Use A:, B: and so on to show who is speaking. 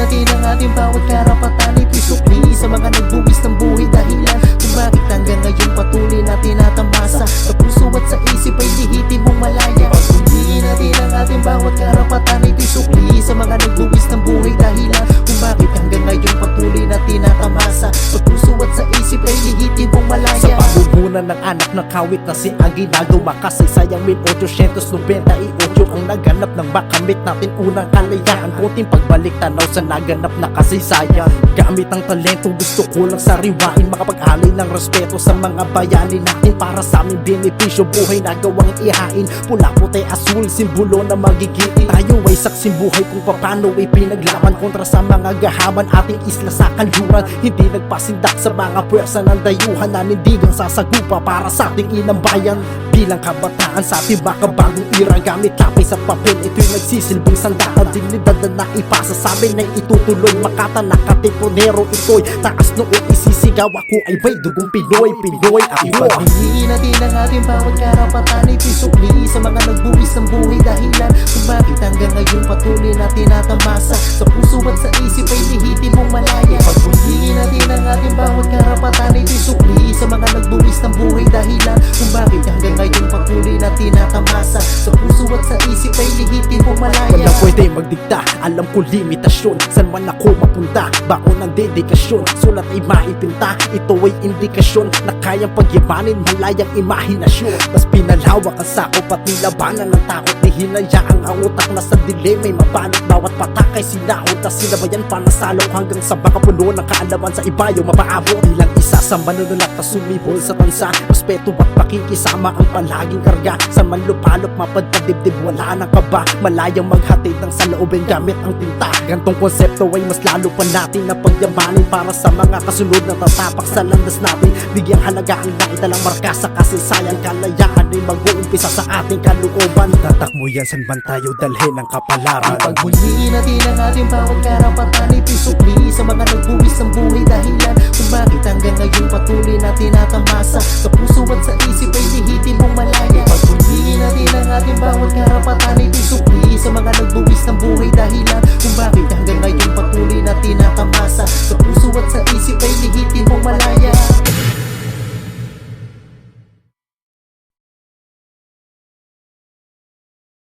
A: natin ang ating bawat karapatan. Ito'y sukli sa mga nagbuwis ng buhay, dahilan kung bakit hanggang ngayon patuloy na tinatamasa. Sa puso at sa isip ay lihitin mong malaya. Pagpiliin natin ang ating bawat karapatan. Ito'y sukli sa mga nagbuwis ng buhay, dahilan kung bakit hanggang ngayon patuloy na tinatamasa. Sa puso at sa isip ay lihitin mong malaya.
B: Sa pamumunan ng anak na kawit na si ang ginagawa, kasaysayang 1898 ang naganap ng makamit natin unang kalayaan. Kunting pagbalik tanaw sa naganap na kasaysayan. Gamit ang talento gusto ko lang sariwain, makapag-alay ng respeto sa mga bayani natin. Para sa aming benepisyo buhay na gawang ihain. Pula, puti, asul, simbolo na magigitin. Tayo ay saksing buhay kung paano ay pinaglaban kontra sa mga gahaman ating isla sa kanluran. Hindi nagpasindak sa mga puwersa ng dayuhan, nanindigang sasagupa para sa ating inang bayan. Bilang kabataan sa ating baka bagong ira, gamit lapis at papel, ito'y nagsisilbing sandata. Dignidad na naipasa sa amin na itutuloy. Makata nakatipunero, ito'y taas noon isisigaw. Ako ay may dugong Pinoy, Pinoy ako.
A: Ipagpiliin natin ang ating bawat karapatan. Ito'y sukli sa mga nagbuwis ng buhay, dahilan kung bakit hanggang ngayon patuloy na tinatamasa. Sa puso at sa isip ay lihitin mong malaya. Ipagpiliin natin ang ating bawat karapatan. Ito'y sukli sa mga nagbuwis ng buhay, dahilan kung bakit hanggang ngayon patuloy na tinatamasa. Sa puso at sa isip ay lihitin mong malaya.
B: Walang pwede magdikta, alam ko limitasyon. San man ako mapunta, baon ng dedikasyon. Sulat ay maipinta, ito ay indikasyon na kayang pagyabanin malayang imahinasyon. Mas pinalawak ang sakop at nilabanan ng takot. Di hinayaang ang utak na sa dilim ay mabalot. Bawat patak ay sinahod at sinabayan panasalaw hanggang sa makapuno ng kaalaman sa ibayo mapaabot. Bilang isa sa manunulat na sumibol sa tansa, respeto at pakikisama ang palaging karga. Sa manlupalop mapadpadibdib wala nang kaba, malayang maghatid ng saloobin gamit ang tinta. Gantong konsepto ay mas lalo pa natin na pagyamanin para sa mga kasunod na tatapak sa landas natin. Bigyang halaga ang naitalang marka sa kasaysayan, kalayaan ay mag-uumpisa sa ating kalooban. Tatakmo yan san man tayo dalhin ang kapalaran.
A: Ipagpiliin natin ang ating bawat karapatan. Ito'y sukli sa mga nagbuwis ng buhay, dahilan kung bakit hanggang ngayon patuloy na tinatamasa. Sa puso at sa isip ay lihitin mong malaya. Ipagpiliin natin ang ating bawat karapatan. Ito'y sukli sa mga nagbuwis ng buhay, dahilan